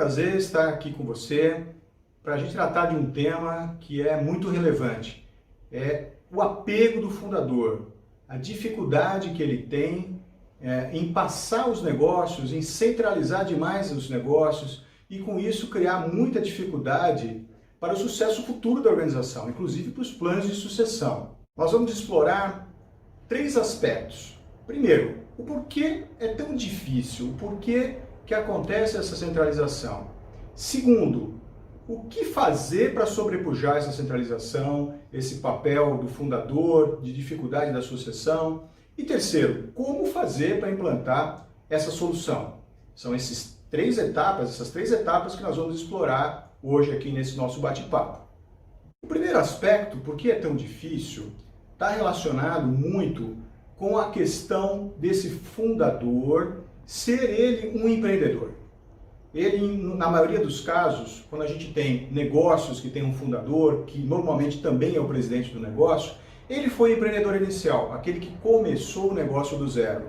prazer estar aqui com você para a gente tratar de um tema que é muito relevante. É o apego do fundador, a dificuldade que ele tem em passar os negócios, em centralizar demais os negócios e com isso criar muita dificuldade para o sucesso futuro da organização, inclusive para os planos de sucessão. Nós vamos explorar 3 aspectos. Primeiro, o porquê é tão difícil, o porquê que acontece essa centralização. Segundo, o que fazer para sobrepujar essa centralização, esse papel do fundador, de dificuldade da sucessão. E terceiro, como fazer para implantar essa solução. São essas três etapas que nós vamos explorar hoje aqui nesse nosso bate-papo. O primeiro aspecto, por que é tão difícil, está relacionado muito com a questão desse fundador ser ele um empreendedor. Ele, na maioria dos casos, quando a gente tem negócios que tem um fundador, que normalmente também é o presidente do negócio, ele foi empreendedor inicial, aquele que começou o negócio do zero.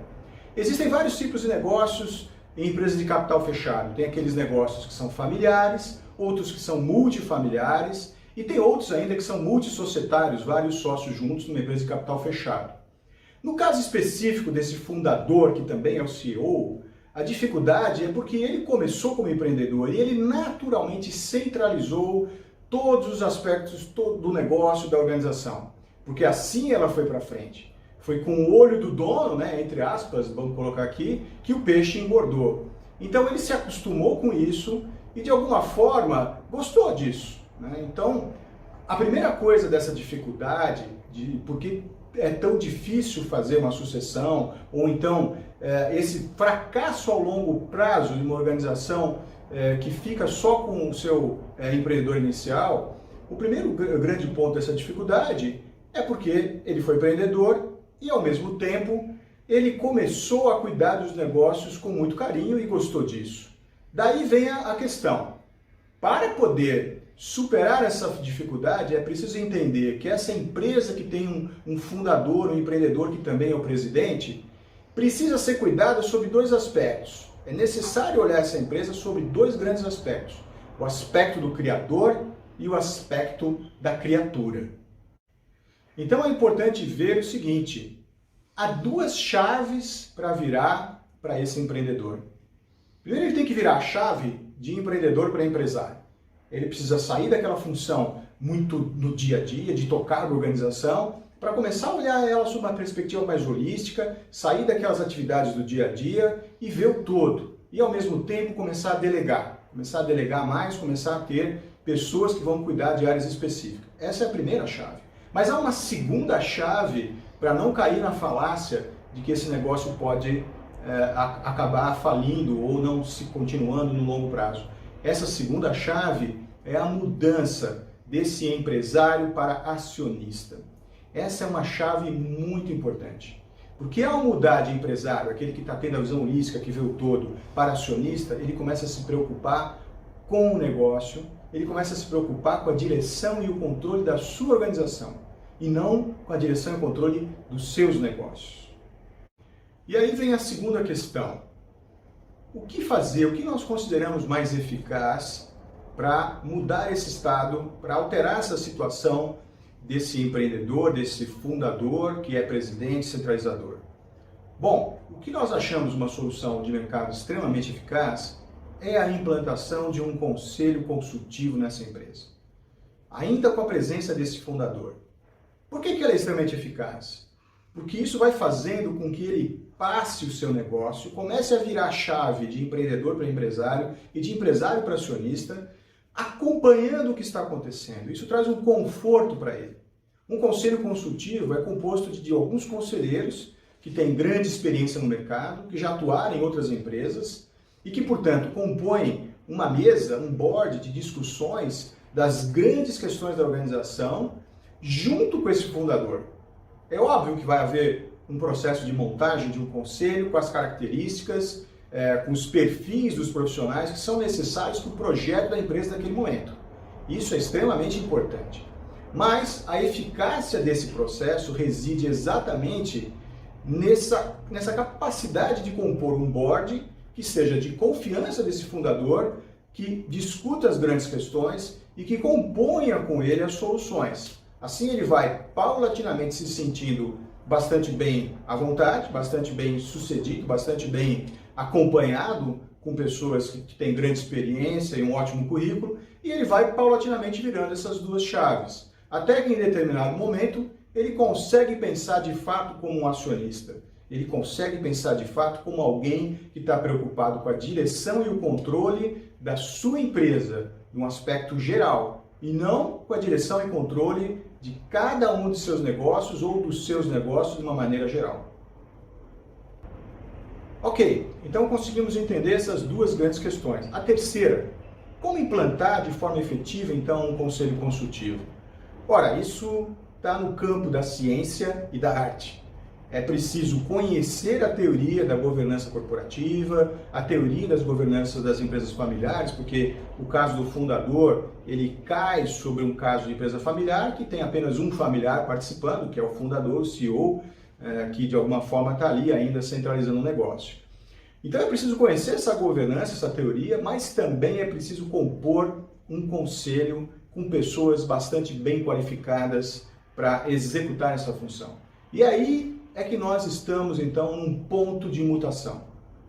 Existem vários tipos de negócios em empresas de capital fechado. Tem aqueles negócios que são familiares, outros que são multifamiliares, e tem outros ainda que são multissocietários, vários sócios juntos numa empresa de capital fechado. No caso específico desse fundador, que também é o CEO, a dificuldade é porque ele começou como empreendedor e ele naturalmente centralizou todos os aspectos do negócio, da organização. Porque assim ela foi para frente. Foi com o olho do dono, né, entre aspas, vamos colocar aqui, que o peixe engordou. Então ele se acostumou com isso e de alguma forma gostou disso, né? Então, a primeira coisa dessa dificuldade, porque é tão difícil fazer uma sucessão, ou então esse fracasso ao longo prazo de uma organização que fica só com o seu empreendedor inicial, o primeiro grande ponto dessa dificuldade é porque ele foi empreendedor e, ao mesmo tempo, ele começou a cuidar dos negócios com muito carinho e gostou disso. Daí vem a questão. Para poder superar essa dificuldade, é preciso entender que essa empresa que tem um fundador, um empreendedor que também é o presidente, precisa ser cuidada sobre 2 aspectos. É necessário olhar essa empresa sobre 2 grandes aspectos. O aspecto do criador e o aspecto da criatura. Então é importante ver o seguinte, há 2 chaves para virar para esse empreendedor. Primeiro ele tem que virar a chave de empreendedor para empresário. Ele precisa sair daquela função muito no dia a dia, de tocar a organização, para começar a olhar ela sob uma perspectiva mais holística, sair daquelas atividades do dia a dia e ver o todo. E ao mesmo tempo começar a delegar mais, começar a ter pessoas que vão cuidar de áreas específicas. Essa é a primeira chave. Mas há uma segunda chave para não cair na falácia de que esse negócio pode acabar falindo ou não se continuando no longo prazo. Essa segunda chave é a mudança desse empresário para acionista. Essa é uma chave muito importante. Porque ao mudar de empresário, aquele que está tendo a visão holística, que vê o todo, para acionista, ele começa a se preocupar com o negócio, ele começa a se preocupar com a direção e o controle da sua organização, e não com a direção e o controle dos seus negócios. E aí vem a segunda questão. O que fazer, o que nós consideramos mais eficaz para mudar esse estado, para alterar essa situação desse empreendedor, desse fundador que é presidente, centralizador? Bom, o que nós achamos uma solução de mercado extremamente eficaz é a implantação de um conselho consultivo nessa empresa, ainda com a presença desse fundador. Por que ela é extremamente eficaz? Porque isso vai fazendo com que ele passe o seu negócio, comece a virar a chave de empreendedor para empresário e de empresário para acionista, acompanhando o que está acontecendo. Isso traz um conforto para ele. Um conselho consultivo é composto de alguns conselheiros que têm grande experiência no mercado, que já atuaram em outras empresas e que, portanto, compõem uma mesa, um board de discussões das grandes questões da organização junto com esse fundador. É óbvio que vai haver um processo de montagem de um conselho com as características, com os perfis dos profissionais que são necessários para o projeto da empresa naquele momento. Isso é extremamente importante. Mas a eficácia desse processo reside exatamente nessa capacidade de compor um board que seja de confiança desse fundador, que discuta as grandes questões e que componha com ele as soluções. Assim ele vai paulatinamente se sentindo bastante bem à vontade, bastante bem sucedido, bastante bem acompanhado com pessoas que têm grande experiência e um ótimo currículo, e ele vai paulatinamente virando essas duas chaves. Até que em determinado momento ele consegue pensar de fato como um acionista. Ele consegue pensar de fato como alguém que está preocupado com a direção e o controle da sua empresa, num aspecto geral, e não com a direção e controle de cada um de seus negócios ou dos seus negócios de uma maneira geral. Ok, então conseguimos entender essas duas grandes questões. A terceira, como implantar de forma efetiva então um conselho consultivo? Ora, isso está no campo da ciência e da arte. É preciso conhecer a teoria da governança corporativa, a teoria das governanças das empresas familiares, porque o caso do fundador, ele cai sobre um caso de empresa familiar que tem apenas um familiar participando, que é o fundador, o CEO, que de alguma forma está ali ainda centralizando o negócio. Então é preciso conhecer essa governança, essa teoria, mas também é preciso compor um conselho com pessoas bastante bem qualificadas para executar essa função. E aí é que nós estamos, então, num ponto de mutação,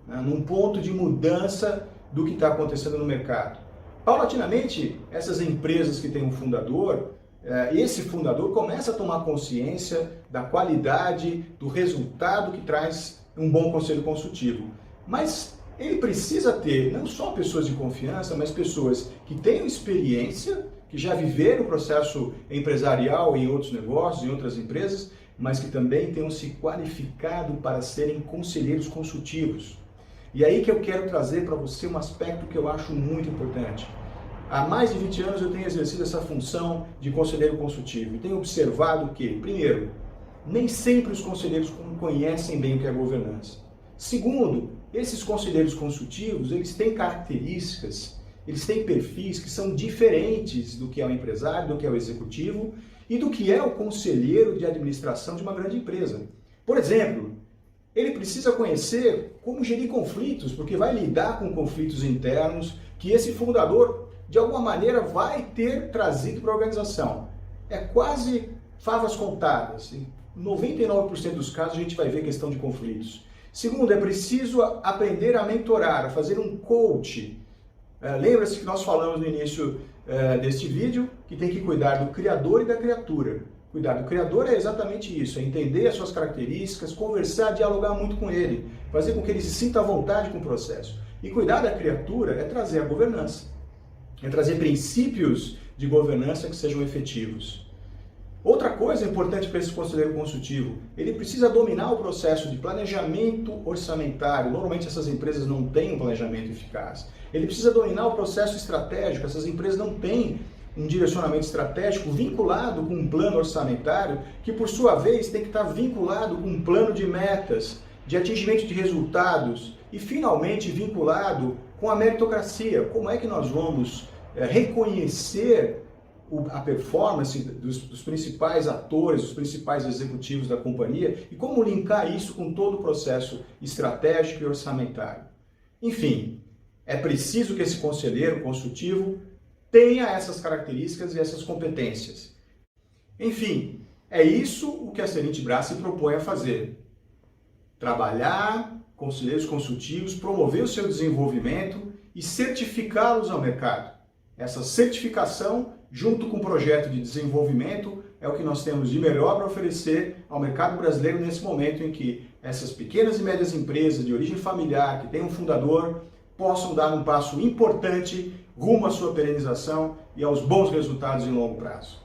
né? Num ponto de mudança do que está acontecendo no mercado. Paulatinamente, essas empresas que têm um fundador, esse fundador começa a tomar consciência da qualidade, do resultado que traz um bom conselho consultivo. Mas ele precisa ter não só pessoas de confiança, mas pessoas que tenham experiência, que já viveram o processo empresarial em outros negócios, em outras empresas, mas que também tenham se qualificado para serem conselheiros consultivos. E aí que eu quero trazer para você um aspecto que eu acho muito importante. Há mais de 20 anos eu tenho exercido essa função de conselheiro consultivo e tenho observado que, primeiro, nem sempre os conselheiros conhecem bem o que é governança. Segundo, esses conselheiros consultivos, eles têm características, eles têm perfis que são diferentes do que é o empresário, do que é o executivo e do que é o conselheiro de administração de uma grande empresa. Por exemplo, ele precisa conhecer como gerir conflitos, porque vai lidar com conflitos internos que esse fundador, de alguma maneira, vai ter trazido para a organização. É quase favas contadas. Em 99% dos casos a gente vai ver questão de conflitos. Segundo, é preciso aprender a mentorar, a fazer um coach. Lembra-se que nós falamos no início deste vídeo que tem que cuidar do criador e da criatura. Cuidar do criador é exatamente isso, é entender as suas características, conversar, dialogar muito com ele, fazer com que ele se sinta à vontade com o processo. E cuidar da criatura é trazer a governança, é trazer princípios de governança que sejam efetivos. Outra coisa importante para esse conselheiro consultivo, ele precisa dominar o processo de planejamento orçamentário. Normalmente essas empresas não têm um planejamento eficaz. Ele precisa dominar o processo estratégico, essas empresas não têm um direcionamento estratégico vinculado com um plano orçamentário, que por sua vez tem que estar vinculado com um plano de metas, de atingimento de resultados e finalmente vinculado com a meritocracia. Como é que nós vamos reconhecer a performance dos principais atores, dos principais executivos da companhia e como linkar isso com todo o processo estratégico e orçamentário. Enfim, é preciso que esse conselheiro consultivo tenha essas características e essas competências. Enfim, é isso o que a Serente Brás se propõe a fazer. Trabalhar conselheiros consultivos, promover o seu desenvolvimento e certificá-los ao mercado. Essa certificação, junto com o projeto de desenvolvimento, é o que nós temos de melhor para oferecer ao mercado brasileiro nesse momento em que essas pequenas e médias empresas de origem familiar, que têm um fundador, possam dar um passo importante rumo à sua perenização e aos bons resultados em longo prazo.